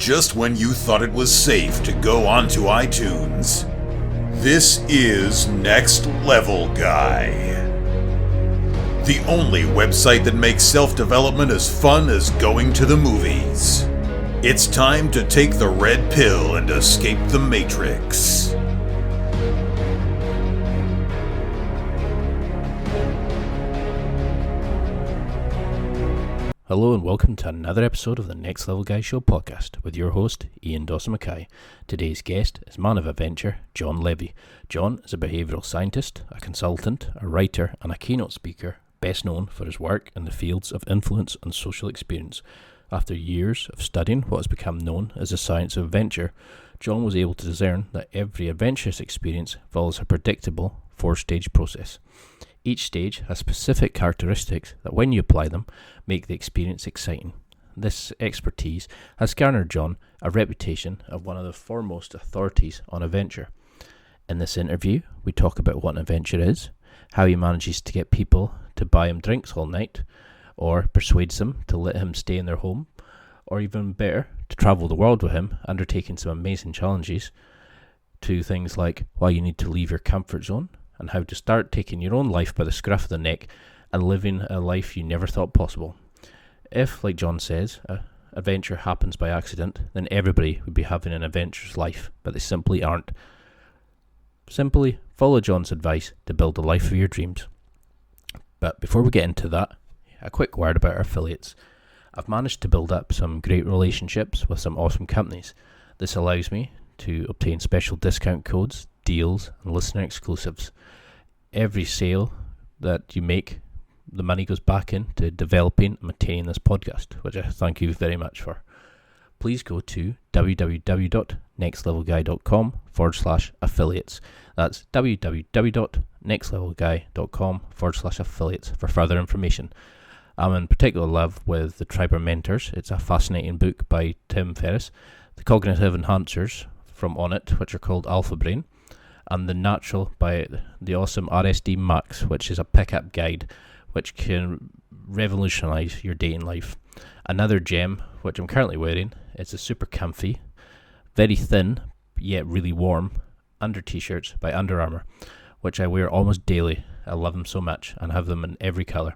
just when you thought it was safe to go onto iTunes. This is Next Level Guy, the only website that makes self-development as fun as going to the movies. It's time to take the red pill and escape the Matrix. Hello and welcome to another episode of the Next Level Guy Show podcast with your host, Ian Dawson Mackay. Today's guest is man of adventure, John Levy. John is a behavioural scientist, a consultant, a writer and a keynote speaker, best known for his work in the fields of influence and social experience. After years of studying what has become known as the science of adventure, John was able to discern that every adventurous experience follows a predictable four-stage process. Each stage has specific characteristics that, when you apply them, make the experience exciting. This expertise has garnered John a reputation of one of the foremost authorities on adventure. In this interview, we talk about what an adventure is, how he manages to get people to buy him drinks all night, or persuades them to let him stay in their home, or even better, to travel the world with him, undertaking some amazing challenges, to things like why you need to leave your comfort zone, and how to start taking your own life by the scruff of the neck and living a life you never thought possible. If, like John says, an adventure happens by accident, then everybody would be having an adventurous life, but they simply aren't. Simply follow John's advice to build the life of your dreams. But before we get into that, a quick word about our affiliates. I've managed to build up some great relationships with some awesome companies. This allows me to obtain special discount codes, deals and listener exclusives. Every sale that you make, the money goes back into developing and maintaining this podcast, which I thank you very much for. Please go to www.nextlevelguy.com/affiliates. That's www.nextlevelguy.com/affiliates for further information. I'm in particular love with The Tribe of Mentors. It's a fascinating book by Tim Ferriss. The Cognitive Enhancers from Onnit, which are called Alpha Brain, and The Natural by the awesome RSD Max, which is a pickup guide which can revolutionize your dating life. Another gem, which I'm currently wearing, is a super comfy, very thin, yet really warm under t-shirts by Under Armour, which I wear almost daily. I love them so much and have them in every colour.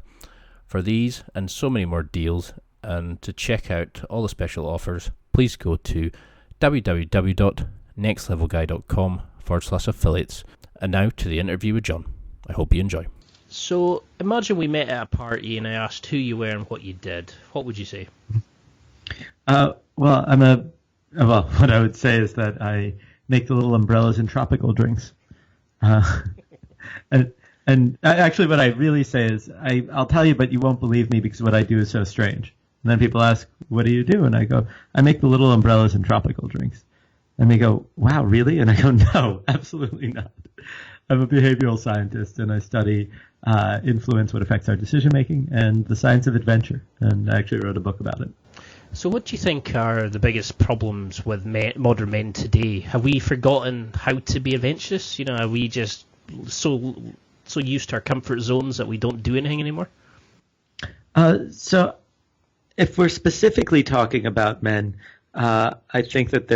For these and so many more deals, and to check out all the special offers, please go to www.nextlevelguy.com/affiliates. And now to the interview with John. I hope you enjoy. So imagine we met at a party and I asked who you were and what you did. What would you say? What I would say is that I make the little umbrellas in tropical drinks. And actually what I really say is I'll tell you, but you won't believe me because what I do is so strange. And then people ask, what do you do? And I go, I make the little umbrellas in tropical drinks. And they go, wow, really? And I go, no, absolutely not. I'm a behavioral scientist and I study influence, what affects our decision making, and the science of adventure. And I actually wrote a book about it. So what do you think are the biggest problems with modern men today? Have we forgotten how to be adventurous? You know, are we just so used to our comfort zones that we don't do anything anymore? So if we're specifically talking about men, I think that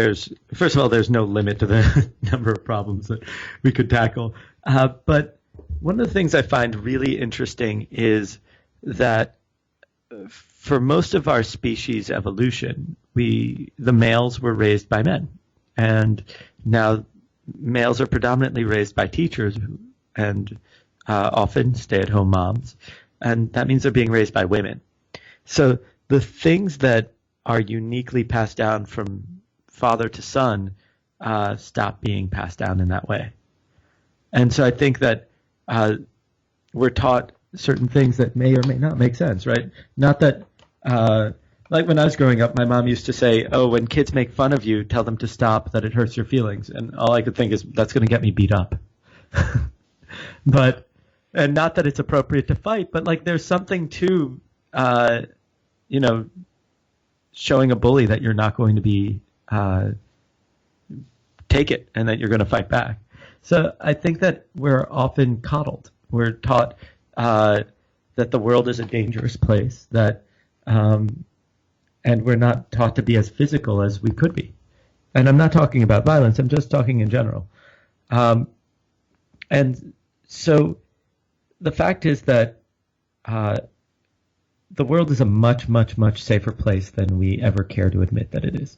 first of all, there's no limit to the number of problems that we could tackle. But one of the things I find really interesting is that for most of our species evolution, the males were raised by men. And now males are predominantly raised by teachers and often stay-at-home moms. And that means they're being raised by women. So the things that are uniquely passed down from father to son stop being passed down in that way. And so I think that we're taught certain things that may or may not make sense, right? Not that, like when I was growing up, my mom used to say, oh, when kids make fun of you, tell them to stop, that it hurts your feelings. And all I could think is, that's going to get me beat up. And not that it's appropriate to fight, but like there's something to, showing a bully that you're not going to be, take it and that you're going to fight back. So I think that we're often coddled. We're taught that the world is a dangerous place, that and and we're not taught to be as physical as we could be. And I'm not talking about violence, I'm just talking in general. And so the fact is that the world is a much, much, much safer place than we ever care to admit that it is.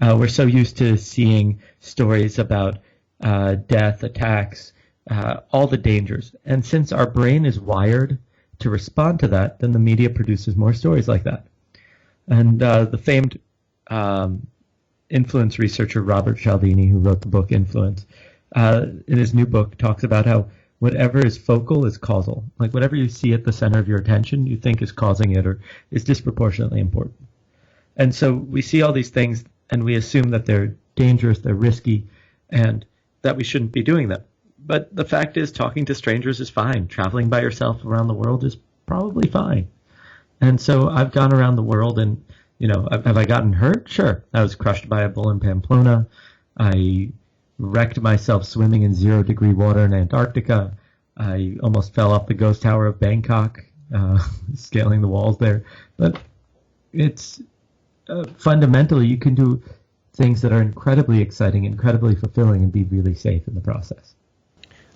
We're so used to seeing stories about death, attacks, all the dangers. And since our brain is wired to respond to that, then the media produces more stories like that. And the famed influence researcher Robert Cialdini, who wrote the book Influence, in his new book talks about how whatever is focal is causal. Like whatever you see at the center of your attention, you think is causing it or is disproportionately important. And so we see all these things and we assume that they're dangerous, they're risky, and that we shouldn't be doing them. But the fact is, talking to strangers is fine. Traveling by yourself around the world is probably fine. And so I've gone around the world and, have I gotten hurt? Sure. I was crushed by a bull in Pamplona. I wrecked myself swimming in 0-degree water in Antarctica. I almost fell off the ghost tower of Bangkok, scaling the walls there. But it's fundamentally, you can do things that are incredibly exciting, incredibly fulfilling, and be really safe in the process.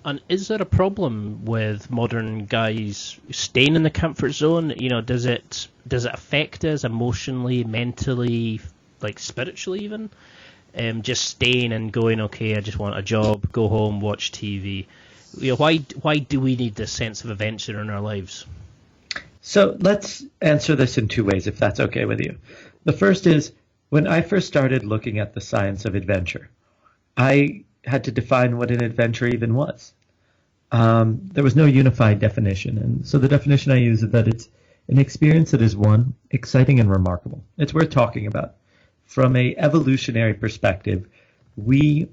And is there a problem with modern guys staying in the comfort zone? Does it affect us emotionally, mentally, like spiritually even? Just staying and going, okay, I just want a job, go home, watch TV. Why do we need this sense of adventure in our lives? So let's answer this in two ways, if that's okay with you. The first is, when I first started looking at the science of adventure, I had to define what an adventure even was. There was no unified definition, and so the definition I use is that it's an experience that is, one, exciting and remarkable. It's worth talking about. From a evolutionary perspective, we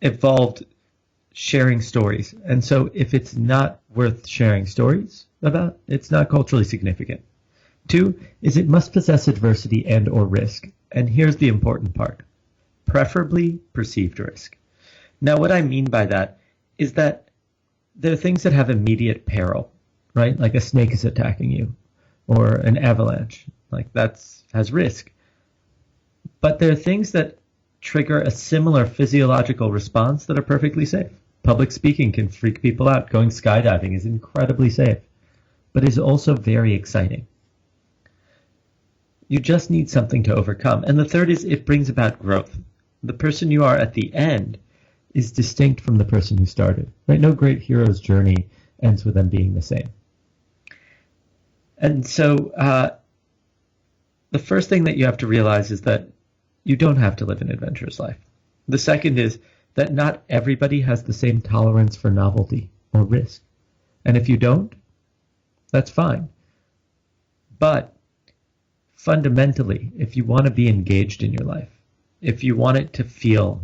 evolved sharing stories, and so if it's not worth sharing stories about, it's not culturally significant. Two is it must possess adversity and or risk, and here's the important part. Preferably perceived risk. Now, what I mean by that is that there are things that have immediate peril, right? Like a snake is attacking you, or an avalanche, like has risk. But there are things that trigger a similar physiological response that are perfectly safe. Public speaking can freak people out. Going skydiving is incredibly safe, but is also very exciting. You just need something to overcome. And the third is it brings about growth. The person you are at the end is distinct from the person who started. Right? No great hero's journey ends with them being the same. And so the first thing that you have to realize is that you don't have to live an adventurous life. The second is that not everybody has the same tolerance for novelty or risk. And if you don't, that's fine. But fundamentally, if you want to be engaged in your life, if you want it to feel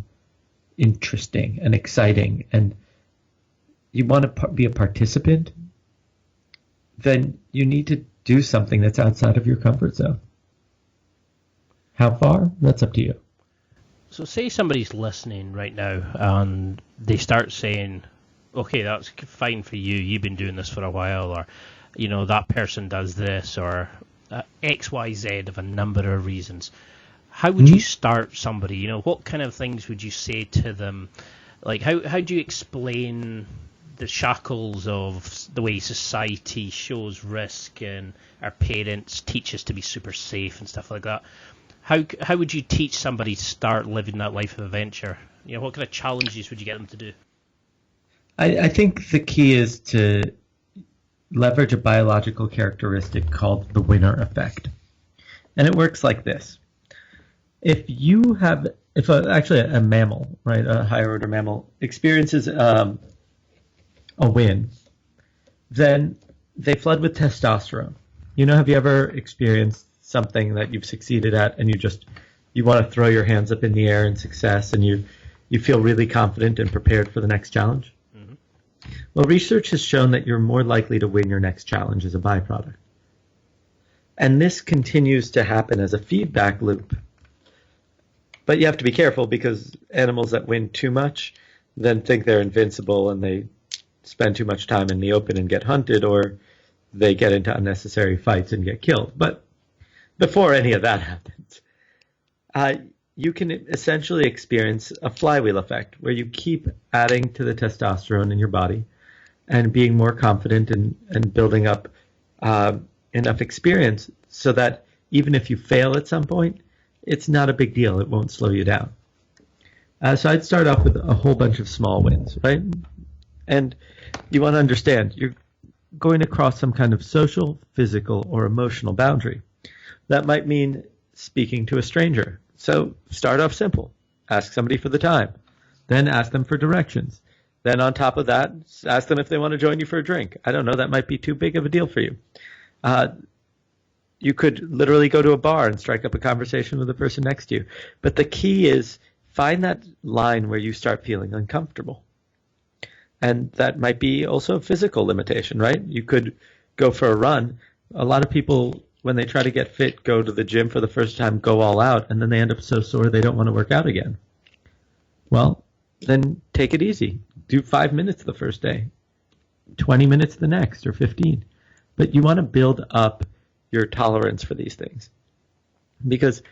interesting and exciting, and you want to be a participant, then you need to do something that's outside of your comfort zone. How far? That's up to you. So say somebody's listening right now and they start saying, okay, that's fine for you. You've been doing this for a while, or, that person does this, or X, Y, Z of a number of reasons. How would you start somebody? What kind of things would you say to them? Like, how do you explain the shackles of the way society shows risk and our parents teach us to be super safe and stuff like that? How would you teach somebody to start living that life of adventure? What kind of challenges would you get them to do? I think the key is to leverage a biological characteristic called the winner effect. And it works like this. If a mammal, right, a higher order mammal, experiences a win, then they flood with testosterone. Have you ever experienced something that you've succeeded at and you want to throw your hands up in the air in success and you feel really confident and prepared for the next challenge? Mm-hmm. Well, research has shown that you're more likely to win your next challenge as a byproduct. And this continues to happen as a feedback loop. But you have to be careful because animals that win too much then think they're invincible and they spend too much time in the open and get hunted, or they get into unnecessary fights and get killed. But before any of that happens, you can essentially experience a flywheel effect where you keep adding to the testosterone in your body and being more confident and building up enough experience so that even if you fail at some point, it's not a big deal. It won't slow you down. So I'd start off with a whole bunch of small wins, right? And you want to understand, you're going to cross some kind of social, physical, or emotional boundary. That might mean speaking to a stranger. So start off simple. Ask somebody for the time. Then ask them for directions. Then on top of that, ask them if they want to join you for a drink. I don't know, that might be too big of a deal for you. You could literally go to a bar and strike up a conversation with the person next to you. But the key is find that line where you start feeling uncomfortable. And that might be also a physical limitation, right? You could go for a run. A lot of people, when they try to get fit, go to the gym for the first time, go all out, and then they end up so sore they don't want to work out again. Well, then take it easy. Do 5 minutes the first day, 20 minutes the next, or 15. But you want to build up your tolerance for these things. Because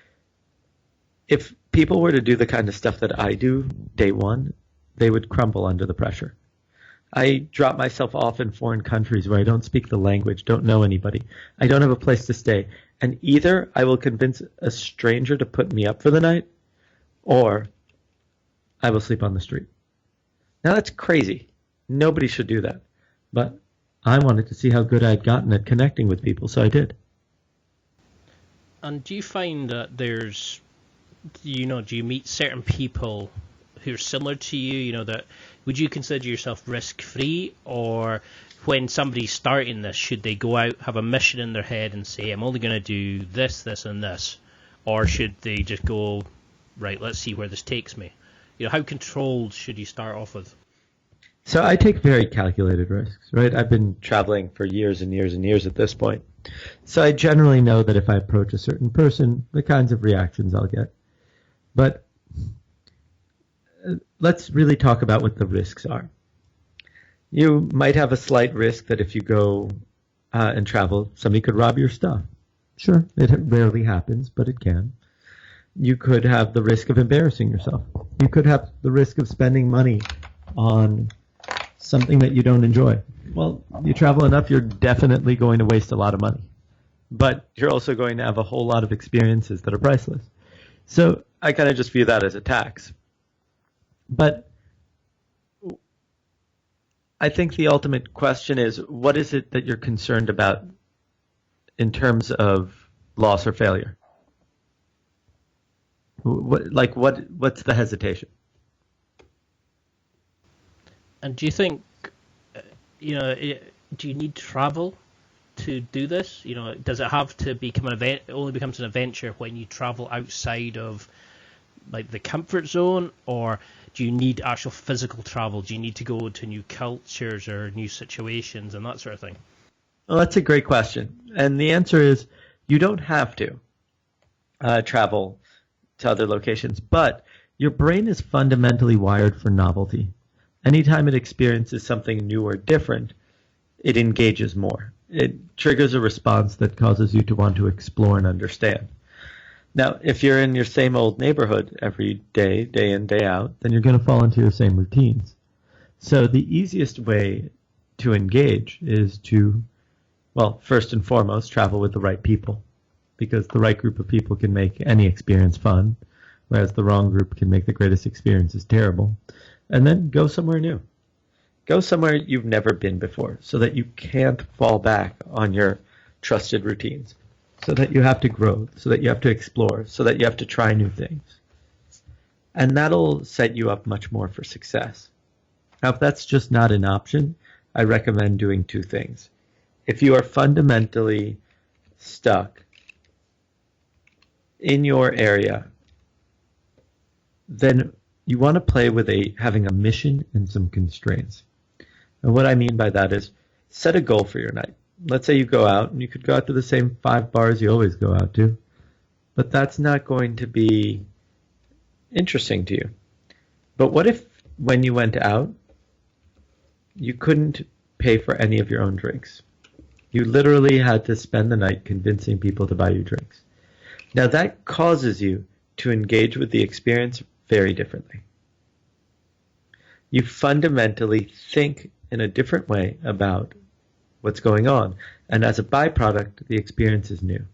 if people were to do the kind of stuff that I do day one, they would crumble under the pressure. I drop myself off in foreign countries where I don't speak the language, don't know anybody. I don't have a place to stay. And either I will convince a stranger to put me up for the night, or I will sleep on the street. Now that's crazy. Nobody should do that. But I wanted to see how good I had gotten at connecting with people, so I did. And do you find that do you meet certain people who are similar to you, that would you consider yourself risk-free, or when somebody's starting this, should they go out, have a mission in their head and say, I'm only going to do this, this, and this, or should they just go, right, let's see where this takes me? How controlled should you start off with? So I take very calculated risks, right? I've been traveling for years and years and years at this point. So I generally know that if I approach a certain person, the kinds of reactions I'll get. But let's really talk about what the risks are. You might have a slight risk that if you go and travel, somebody could rob your stuff. Sure, it rarely happens, but it can. You could have the risk of embarrassing yourself. You could have the risk of spending money on something that you don't enjoy. Well, you travel enough, you're definitely going to waste a lot of money. But you're also going to have a whole lot of experiences that are priceless. So I kind of just view that as a tax. But I think the ultimate question is, what is it that you're concerned about in terms of loss or failure? What's the hesitation? And do you think, do you need travel to do this? Does it have to become an event? It only becomes an adventure when you travel outside of the comfort zone, or do you need actual physical travel? Do you need to go to new cultures or new situations and that sort of thing? Well, that's a great question. And the answer is you don't have to travel to other locations, but your brain is fundamentally wired for novelty. Anytime it experiences something new or different, it engages more. It triggers a response that causes you to want to explore and understand. Now, if you're in your same old neighborhood every day, day in, day out, then you're going to fall into your same routines. So the easiest way to engage is to, first and foremost, travel with the right people, because the right group of people can make any experience fun, whereas the wrong group can make the greatest experiences terrible. And then go somewhere new. Go somewhere you've never been before, so that you can't fall back on your trusted routines, so that you have to grow, so that you have to explore, so that you have to try new things. And that'll set you up much more for success. Now, if that's just not an option, I recommend doing two things. If you are fundamentally stuck in your area, then you want to play with having a mission and some constraints. And what I mean by that is set a goal for your night. Let's say you go out, and you could go out to the same 5 bars you always go out to, but that's not going to be interesting to you. But what if when you went out, you couldn't pay for any of your own drinks? You literally had to spend the night convincing people to buy you drinks. Now that causes you to engage with the experience very differently. You fundamentally think in a different way about what's going on, and as a byproduct, the experience is new.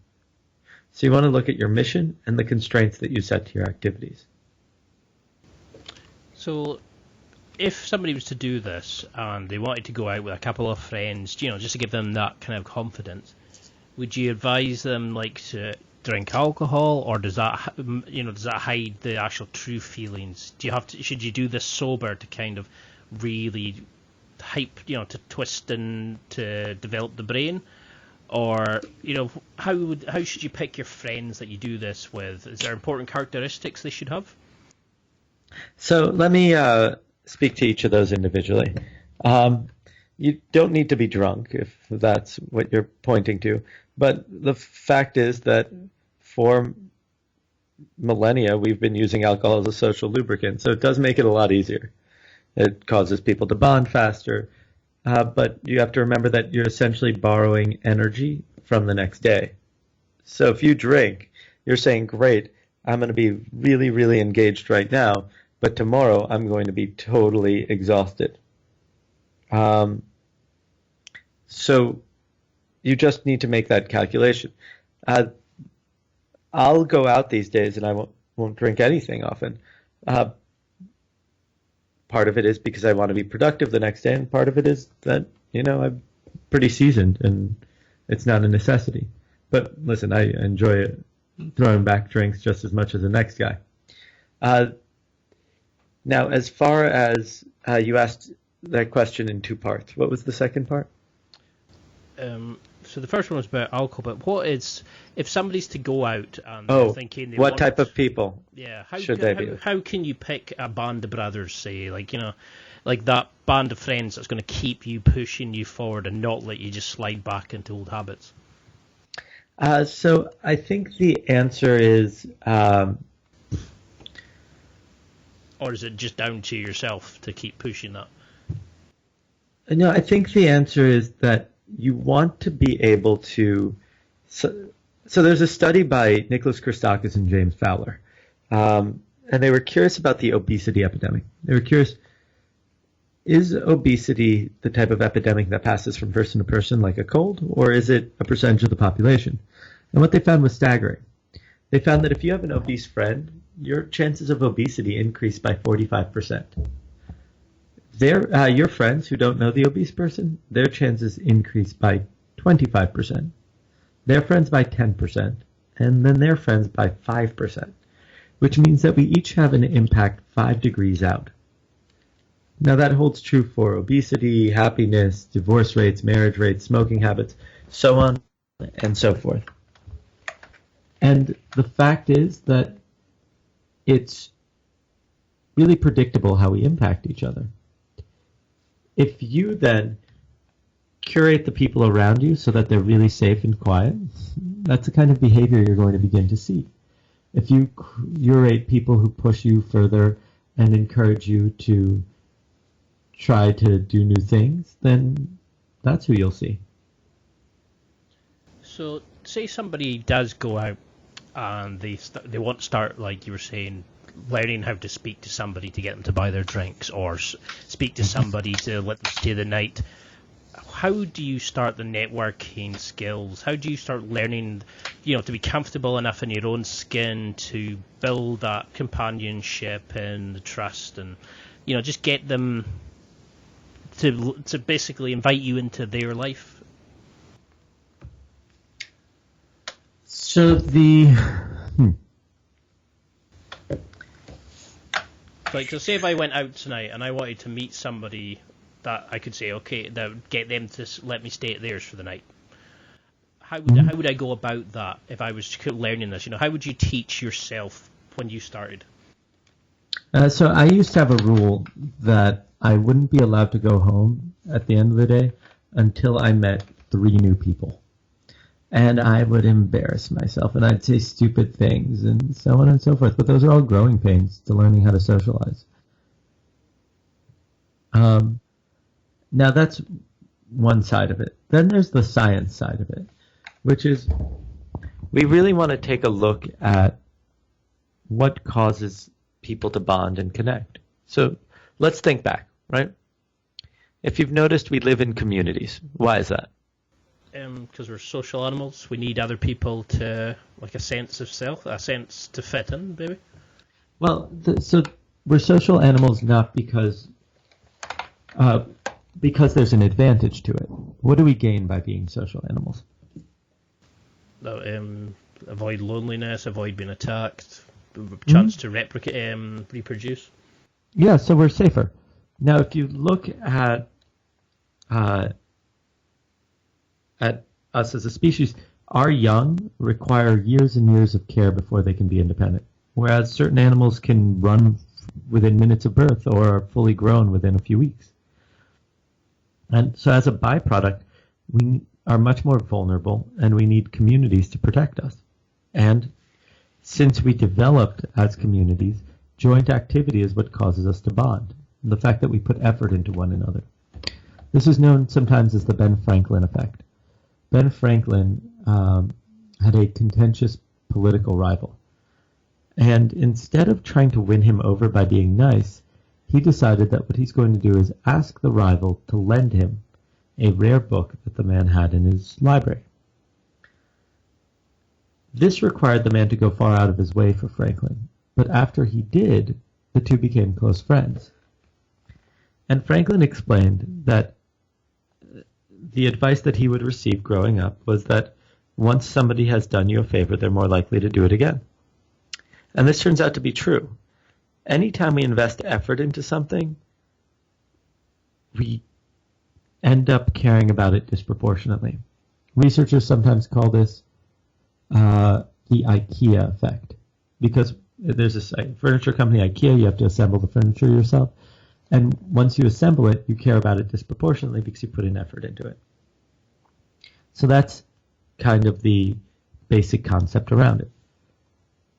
So you want to look at your mission and the constraints that you set to your activities. So if somebody was to do this and they wanted to go out with a couple of friends, just to give them that kind of confidence, would you advise them to drink alcohol, or does that hide the actual true feelings? Should you do this sober to kind of really hype, to twist and to develop the brain? Or, how should you pick your friends that you do this with? Is there important characteristics they should have? So let me speak to each of those individually. You don't need to be drunk if that's what you're pointing to. But the fact is that for millennia, we've been using alcohol as a social lubricant. So it does make it a lot easier. It causes people to bond faster. But you have to remember that you're essentially borrowing energy from the next day. So if you drink, you're saying, great, I'm going to be really, really engaged right now, but tomorrow I'm going to be totally exhausted. So you just need to make that calculation. I'll go out these days and I won't drink anything often. Part of it is because I want to be productive the next day, and part of it is that, I'm pretty seasoned and it's not a necessity. But listen, I enjoy throwing back drinks just as much as the next guy. Now, as far as you asked that question in two parts, what was the second part? So the first one was about alcohol, but if somebody's to go out and they're thinking they what type of people should they be? How can you pick a band of brothers, say, like that band of friends that's going to keep you pushing you forward and not let you just slide back into old habits? So I think the answer is... or is it just down to yourself to keep pushing that? No, I think the answer is that you want to be able to... So there's a study by Nicholas Christakis and James Fowler, and they were curious about the obesity epidemic. They were curious, is obesity the type of epidemic that passes from person to person like a cold, or is it a percentage of the population? And what they found was staggering. They found that if you have an obese friend, your chances of obesity increase by 45%. Your friends who don't know the obese person, their chances increase by 25%. Their friends by 10%, and then their friends by 5%, which means that we each have an impact 5 degrees out. Now that holds true for obesity, happiness, divorce rates, marriage rates, smoking habits, so on and so forth. And the fact is that it's really predictable how we impact each other. If you then curate the people around you so that they're really safe and quiet, that's the kind of behavior you're going to begin to see. If you curate people who push you further and encourage you to try to do new things, then that's who you'll see. So say somebody does go out and they want to start, like you were saying, learning how to speak to somebody to get them to buy their drinks, or speak to somebody to let them stay the night. How do you start the networking skills? How do you start learning, to be comfortable enough in your own skin to build that companionship and the trust, and just get them to basically invite you into their life? So so say if I went out tonight and I wanted to meet somebody that I could say, okay, that would get them to let me stay at theirs for the night. How would I go about that if I was learning this? How would you teach yourself when you started? So I used to have a rule that I wouldn't be allowed to go home at the end of the day until I met 3 new people. And I would embarrass myself, and I'd say stupid things, and so on and so forth. But those are all growing pains to learning how to socialize. Now that's one side of it. Then there's the science side of it, which is we really want to take a look at what causes people to bond and connect. So let's think back, right? If you've noticed, we live in communities. Why is that? Because we're social animals. We need other people to, like, a sense of self, a sense to fit in, maybe. Well, so we're social animals not because there's an advantage to it. What do we gain by being social animals? Avoid loneliness, avoid being attacked, chance to reproduce. Yeah, so we're safer. Now, if you look at us as a species, our young require years and years of care before they can be independent, whereas certain animals can run within minutes of birth or are fully grown within a few weeks. And so as a byproduct, we are much more vulnerable and we need communities to protect us. And since we developed as communities, joint activity is what causes us to bond. The fact that we put effort into one another. This is known sometimes as the Ben Franklin effect. Ben Franklin had a contentious political rival. And instead of trying to win him over by being nice, he decided that what he's going to do is ask the rival to lend him a rare book that the man had in his library. This required the man to go far out of his way for Franklin, but after he did, the two became close friends. And Franklin explained that the advice that he would receive growing up was that once somebody has done you a favor, they're more likely to do it again. And this turns out to be true. Anytime we invest effort into something, we end up caring about it disproportionately. Researchers sometimes call this the IKEA effect, because there's a furniture company, IKEA, you have to assemble the furniture yourself. And once you assemble it, you care about it disproportionately because you put in effort into it. So that's kind of the basic concept around it.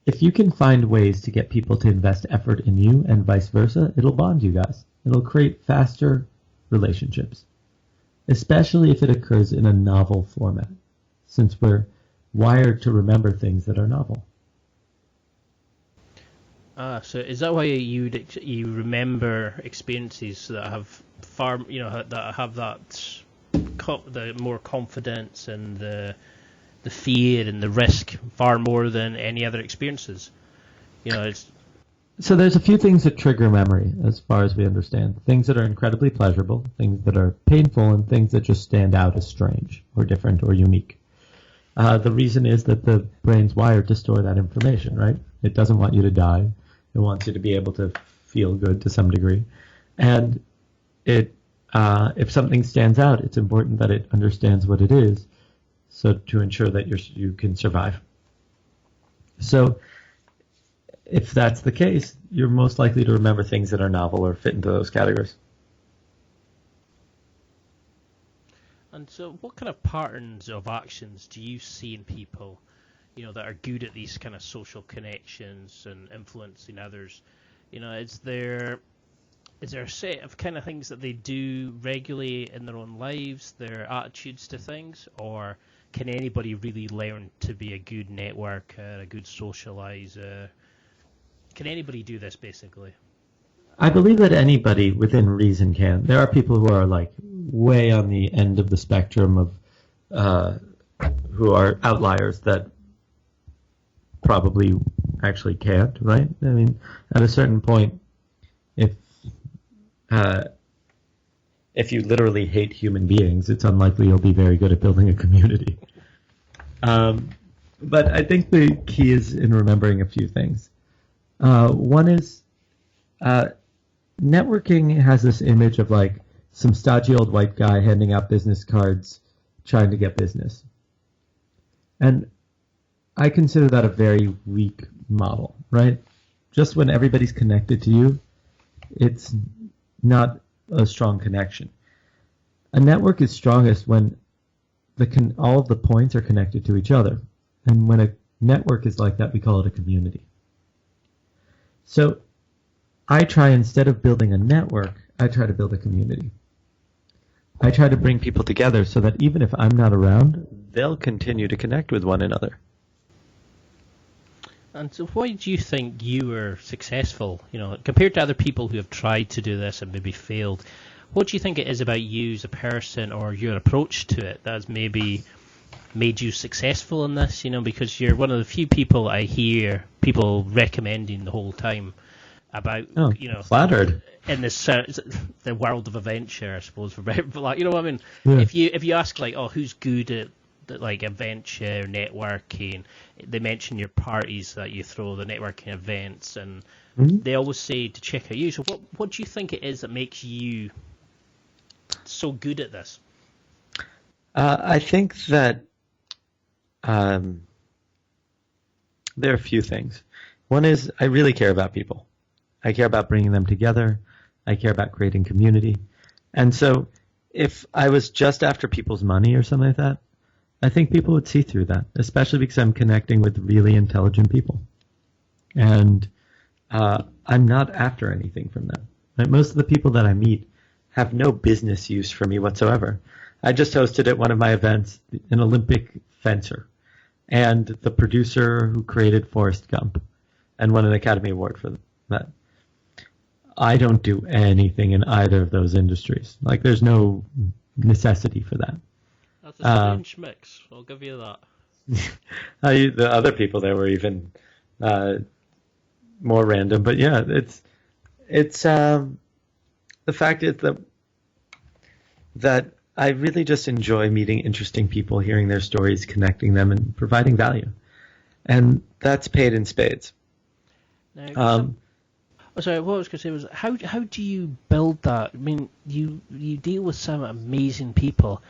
If you can find ways to get people to invest effort in you and vice versa, it'll bond you guys. It'll create faster relationships, especially if it occurs in a novel format, since we're wired to remember things that are novel. So is that why you remember experiences that have that have that the more confidence and the fear and the risk far more than any other experiences? So there's a few things that trigger memory, as far as we understand. Things that are incredibly pleasurable, things that are painful, and things that just stand out as strange or different or unique. The reason is that the brain's wired to store that information, right? It doesn't want you to die. It wants you to be able to feel good to some degree. And if something stands out, it's important that it understands what it is, so to ensure that you can survive. So if that's the case, you're most likely to remember things that are novel or fit into those categories. And so what kind of patterns of actions do you see in people, that are good at these kind of social connections and influencing others? Is there a set of kind of things that they do regularly in their own lives, their attitudes to things, or can anybody really learn to be a good networker, a good socializer? Can anybody do this, basically? I believe that anybody within reason can. There are people who are like way on the end of the spectrum of who are outliers that probably actually can't, right? I mean, at a certain point, if you literally hate human beings, it's unlikely you'll be very good at building a community. But I think the key is in remembering a few things. One is networking has this image of like some stodgy old white guy handing out business cards trying to get business. And I consider that a very weak model, right? Just when everybody's connected to you, it's not a strong connection. A network is strongest when all of the points are connected to each other. And when a network is like that, we call it a community. So I try, instead of building a network, I try to build a community. I try to bring people together so that even if I'm not around, they'll continue to connect with one another. And so why do you think you were successful, compared to other people who have tried to do this and maybe failed? What do you think it is about you as a person or your approach to it that has maybe made you successful in this? Because you're one of the few people I hear people recommending the whole time about, flattered. In this the world of adventure, I suppose, for like, you know what I mean? Yeah. If you ask like, who's good at like adventure networking, they mention your parties that you throw, the networking events, and they always say to check out you. So what do you think it is that makes you so good at this? I think that there are a few things. One is I really care about people. I care about bringing them together. I care about creating community. And so if I was just after people's money or something like that, I think people would see through that, especially because I'm connecting with really intelligent people. And I'm not after anything from them. Right? Most of the people that I meet have no business use for me whatsoever. I just hosted at one of my events an Olympic fencer and the producer who created Forrest Gump and won an Academy Award for that. I don't do anything in either of those industries. Like, there's no necessity for that. That's a strange mix. I'll give you that. The other people there were even more random, but yeah, it's the fact is that I really just enjoy meeting interesting people, hearing their stories, connecting them, and providing value, and that's paid in spades. Now, sorry, what I was going to say was, how do you build that? I mean, you deal with some amazing people,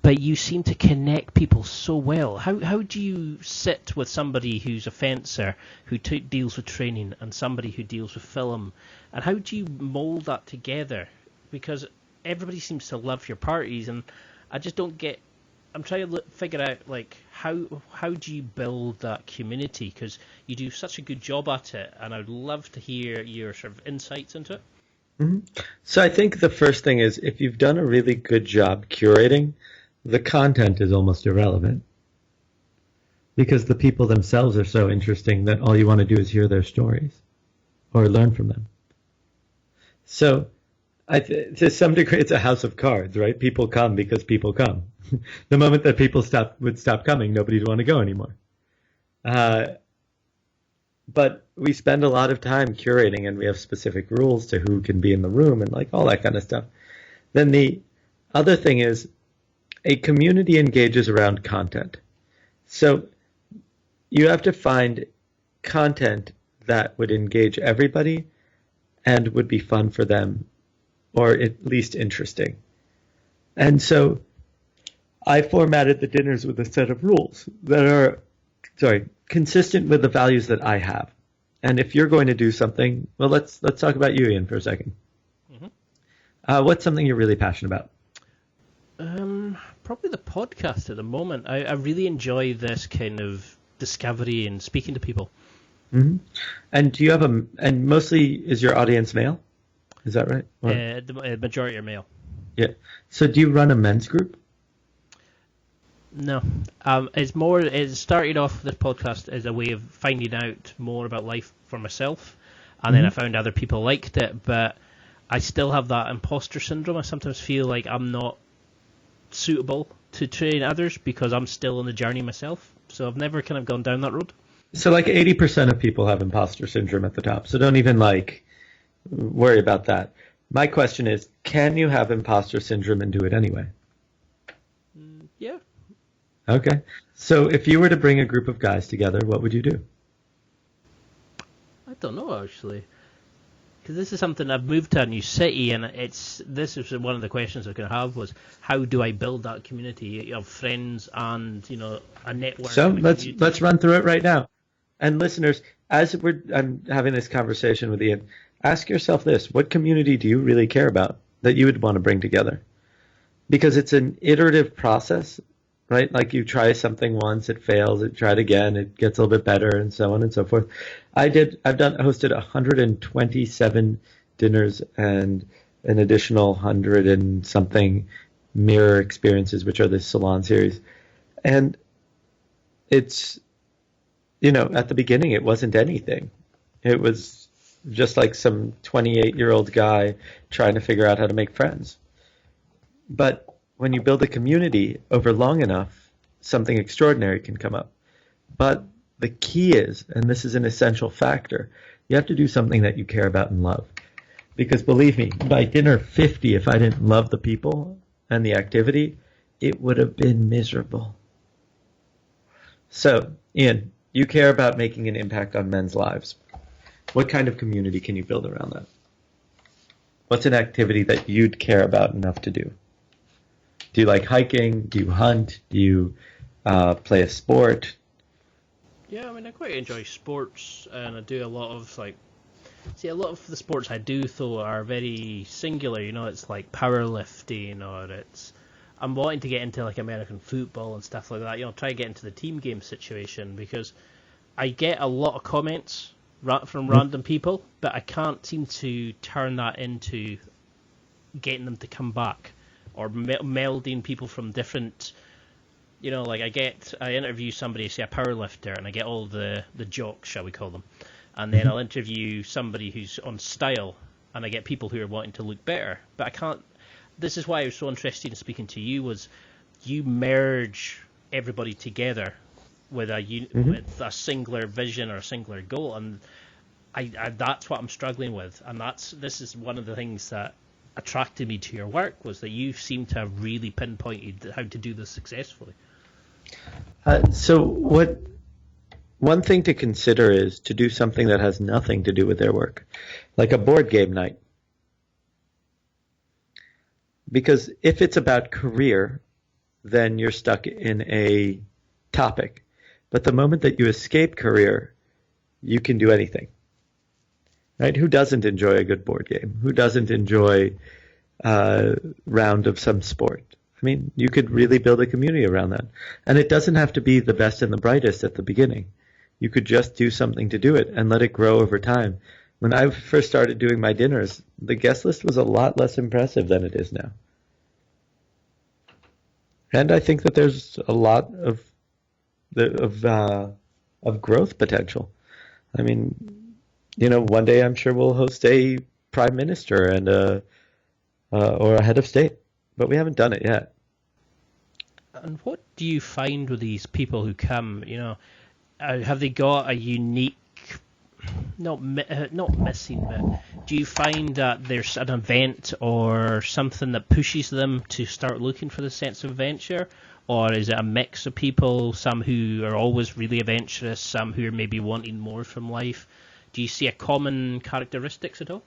but you seem to connect people so well. How do you sit with somebody who's a fencer who deals with training and somebody who deals with film, and how do you mold that together? Because everybody seems to love your parties, and I just don't get. I'm trying to figure out like how do you build that community, because you do such a good job at it, and I'd love to hear your sort of insights into it. Mm-hmm. So I think the first thing is, if you've done a really good job curating, the content is almost irrelevant because the people themselves are so interesting that all you want to do is hear their stories or learn from them. So to some degree, it's a house of cards, right? People come because people come. The moment that people would stop coming, nobody would want to go anymore. But we spend a lot of time curating, and we have specific rules to who can be in the room and like all that kind of stuff. Then the other thing is, a community engages around content. So you have to find content that would engage everybody and would be fun for them, or at least interesting. And so I formatted the dinners with a set of rules that are, consistent with the values that I have. And if you're going to do something, well, let's talk about you, Ian, for a second. Mm-hmm. What's something you're really passionate about? Probably the podcast at the moment. I really enjoy this kind of discovery and speaking to people. Mm-hmm. And do you have and mostly is your audience male? Is that right? The majority are male. Yeah. So do you run a men's group? No. It started off this podcast as a way of finding out more about life for myself, and then I found other people liked it, but I still have that imposter syndrome. I sometimes feel like I'm not suitable to train others because I'm still on the journey myself. So I've never kind of gone down that road. So like 80% of people have imposter syndrome at the top. So don't even worry about that. My question is, can you have imposter syndrome and do it anyway? Yeah. Okay. So if you were to bring a group of guys together, what would you do? I don't know, actually. Because this is something, I've moved to a new city, and this is one of the questions I was going to have was, how do I build that community of friends and, a network? So let's run through it right now. And listeners, as I'm having this conversation with Ian, ask yourself this: what community do you really care about that you would want to bring together? Because it's an iterative process, right? Like you try something once, it fails, you try it again, it gets a little bit better, and so on and so forth. I've hosted 127 dinners and an additional 100 and something mirror experiences, which are the Salon series. And at the beginning, it wasn't anything. It was just like some 28-year-old guy trying to figure out how to make friends. But when you build a community over long enough, something extraordinary can come up. But the key is, and this is an essential factor, you have to do something that you care about and love. Because believe me, by dinner 50, if I didn't love the people and the activity, it would have been miserable. So, Ian, you care about making an impact on men's lives. What kind of community can you build around that? What's an activity that you'd care about enough to do? Do you like hiking? Do you hunt? Do you play a sport? Yeah, I mean, I quite enjoy sports, and I do a lot of a lot of the sports I do though are very singular. It's like powerlifting, or I'm wanting to get into like American football and stuff like that. Try to get into the team game situation, because I get a lot of comments from random people, but I can't seem to turn that into getting them to come back, or melding people from different. I interview somebody, say a powerlifter, and I get all the jocks, shall we call them, and then I'll interview somebody who's on style, and I get people who are wanting to look better. But I can't. This is why I was so interested in speaking to you. Was you merge everybody together with a singular vision or a singular goal, and I that's what I'm struggling with, and this is one of the things that attracted me to your work, was that you seem to have really pinpointed how to do this successfully. One thing to consider is to do something that has nothing to do with their work, like a board game night. Because if it's about career, then you're stuck in a topic. But the moment that you escape career, you can do anything. Right? Who doesn't enjoy a good board game? Who doesn't enjoy a round of some sport? I mean, you could really build a community around that. And it doesn't have to be the best and the brightest at the beginning. You could just do something to do it and let it grow over time. When I first started doing my dinners, the guest list was a lot less impressive than it is now. And I think that there's a lot of growth potential. I mean, one day I'm sure we'll host a prime minister and or a head of state, but we haven't done it yet. And what do you find with these people who come? Have they got a unique, not missing, but do you find that there's an event or something that pushes them to start looking for the sense of adventure? Or is it a mix of people, some who are always really adventurous, some who are maybe wanting more from life? Do you see a common characteristics at all?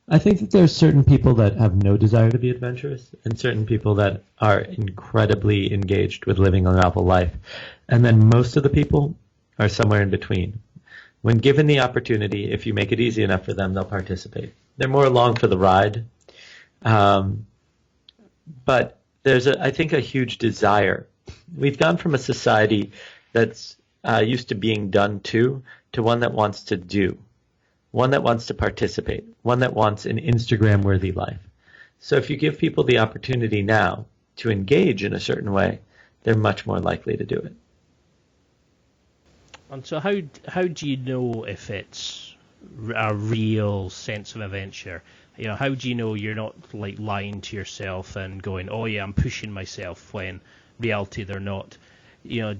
I think that there's certain people that have no desire to be adventurous, and certain people that are incredibly engaged with living a novel life. And then most of the people are somewhere in between. When given the opportunity, if you make it easy enough for them, they'll participate. They're more along for the ride. But there's, I think, a huge desire. We've gone from a society that's used to being done to one that wants to do. One that wants to participate, one that wants an Instagram-worthy life. So if you give people the opportunity now to engage in a certain way, they're much more likely to do it. And so how do you know if it's a real sense of adventure? How do you know you're not like lying to yourself and going, oh yeah, I'm pushing myself, when reality they're not? How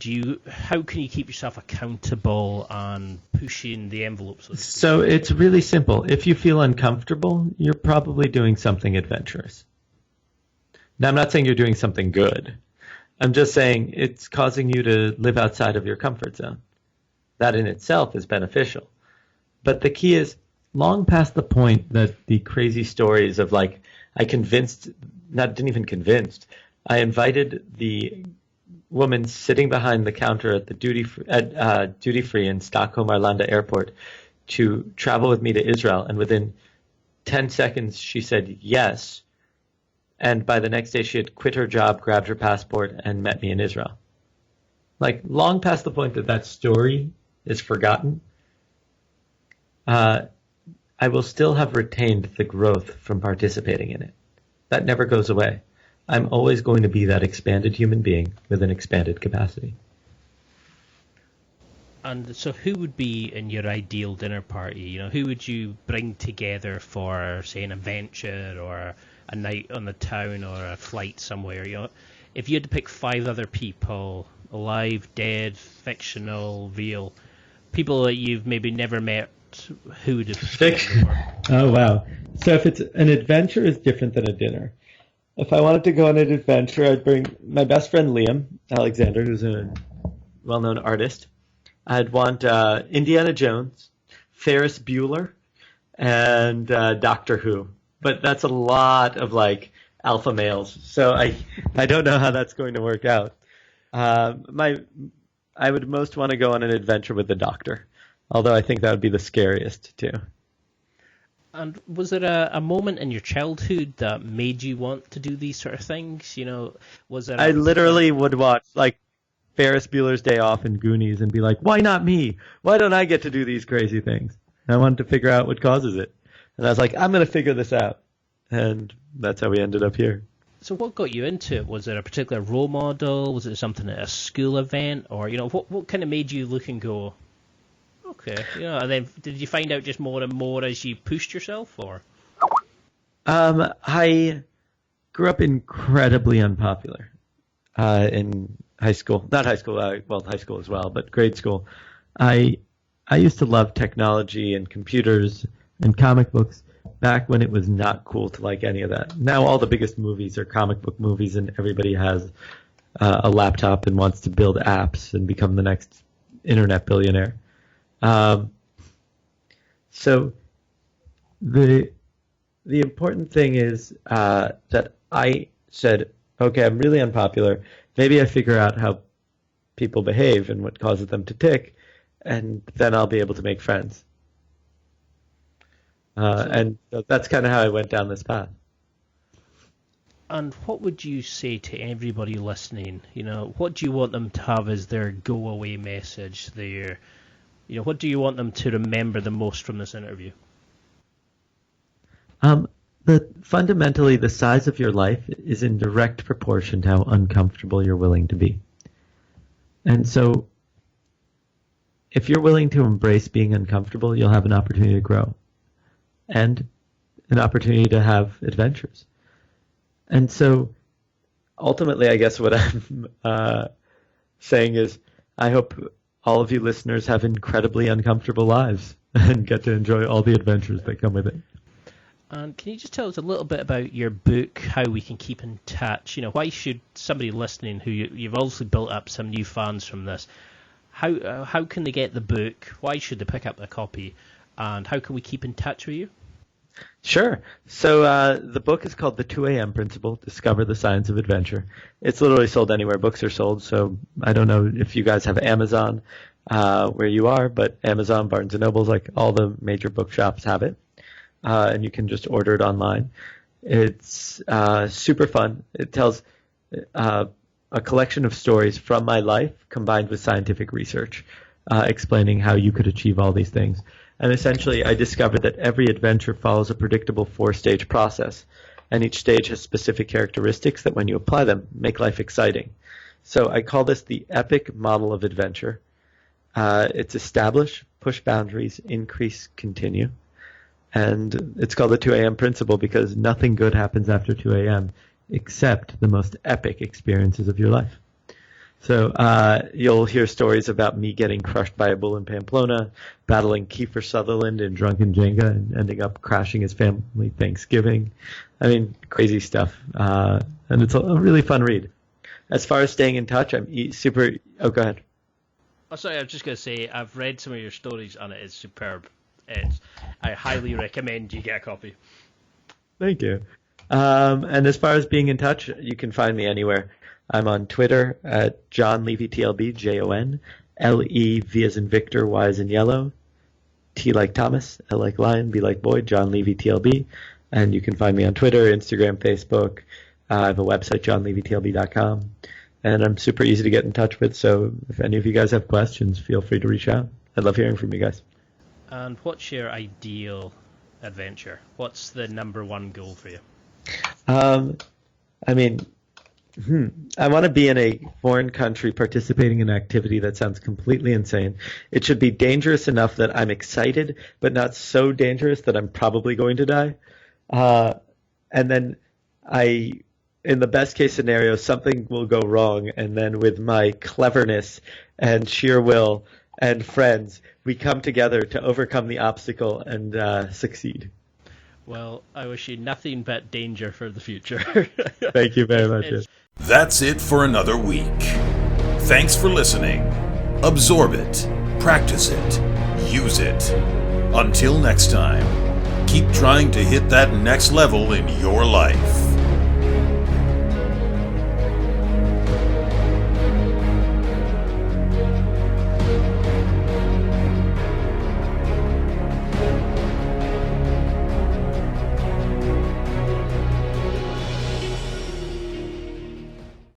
can you keep yourself accountable and pushing the envelopes? So it's really simple. If you feel uncomfortable, you're probably doing something adventurous. Now, I'm not saying you're doing something good. I'm just saying it's causing you to live outside of your comfort zone. That in itself is beneficial. But the key is, long past the point that the crazy stories of I invited the woman sitting behind the counter at the duty free in Stockholm Arlanda Airport to travel with me to Israel, and within 10 seconds she said yes, and by the next day she had quit her job, grabbed her passport, and met me in Israel. Long past the point that story is forgotten, I will still have retained the growth from participating in it. That never goes away. I'm always going to be that expanded human being with an expanded capacity. And so who would be in your ideal dinner party? You know, who would you bring together for, say, an adventure or a night on the town or a flight somewhere? You know, if you had to pick 5 other people, alive, dead, fictional, real, people that you've maybe never met, who would have Oh, wow. So if it's an adventure is different than a dinner. If I wanted to go on an adventure, I'd bring my best friend Liam Alexander, who's a well-known artist. I'd want Indiana Jones, Ferris Bueller, and Doctor Who. But that's a lot of like alpha males, so I don't know how that's going to work out. I would most want to go on an adventure with the Doctor, although I think that would be the scariest too. And was there a moment in your childhood that made you want to do these sort of things? You know, was there? I literally would watch like Ferris Bueller's Day Off and Goonies and be like, why not me? Why don't I get to do these crazy things? And I wanted to figure out what causes it. And I was like, I'm going to figure this out. And that's how we ended up here. So what got you into it? Was there a particular role model? Was it something at a school event? Or, you know, what kind of made you look and go, okay, you know, and then did you find out just more and more as you pushed yourself, or? I grew up incredibly unpopular in high school. Not high school, well, high school as well, but grade school. I used to love technology and computers and comic books back when it was not cool to like any of that. Now all the biggest movies are comic book movies, and everybody has a laptop and wants to build apps and become the next internet billionaire. So the important thing is that I said, okay, I'm really unpopular. Maybe I figure out how people behave and what causes them to tick, and then I'll be able to make friends. And that's kind of how I went down this path. And what would you say to everybody listening? You know, what do you want them to have as their go-away message? Their, you know, what do you want them to remember the most from this interview? Fundamentally, the size of your life is in direct proportion to how uncomfortable you're willing to be. And so, if you're willing to embrace being uncomfortable, you'll have an opportunity to grow and an opportunity to have adventures. And so, ultimately, I guess what I'm saying is, I hope all of you listeners have incredibly uncomfortable lives and get to enjoy all the adventures that come with it. And can you just tell us a little bit about your book, how we can keep in touch? You know, why should somebody listening, who you've obviously built up some new fans from this, how can they get the book? Why should they pick up a copy? And how can we keep in touch with you? Sure. So the book is called The 2 a.m. Principle, Discover the Science of Adventure. It's literally sold anywhere books are sold, so I don't know if you guys have Amazon where you are, but Amazon, Barnes & Noble, like all the major bookshops have it. And you can just order it online. It's super fun. It tells a collection of stories from my life combined with scientific research, explaining how you could achieve all these things. And essentially, I discovered that every adventure follows a predictable 4-stage process, and each stage has specific characteristics that when you apply them, make life exciting. So I call this the epic model of adventure. It's establish, push boundaries, increase, continue. And it's called the 2 a.m. principle because nothing good happens after 2 a.m. except the most epic experiences of your life. So you'll hear stories about me getting crushed by a bull in Pamplona, battling Kiefer Sutherland in Drunken Jenga, and ending up crashing his family Thanksgiving. I mean, crazy stuff. And it's a really fun read. As far as staying in touch, I'm super... Oh, go ahead. Oh, sorry, I was just going to say, I've read some of your stories, and it is superb. I highly recommend you get a copy. Thank you. And as far as being in touch, you can find me anywhere. I'm on Twitter at John Levy TLB, JON, as in Victor, Y as in yellow, T like Thomas, L like lion, B like boy, John Levy TLB. And you can find me on Twitter, Instagram, Facebook. I have a website, johnlevytlb.com. And I'm super easy to get in touch with, so if any of you guys have questions, feel free to reach out. I'd love hearing from you guys. And what's your ideal adventure? What's the number one goal for you? I mean, I want to be in a foreign country participating in an activity that sounds completely insane. It should be dangerous enough that I'm excited, but not so dangerous that I'm probably going to die. And then in the best case scenario, something will go wrong. And then with my cleverness and sheer will and friends, we come together to overcome the obstacle and succeed. Well, I wish you nothing but danger for the future. Thank you very much. That's it for another week. Thanks for listening. Absorb it, practice it, use it. Until next time, keep trying to hit that next level in your life.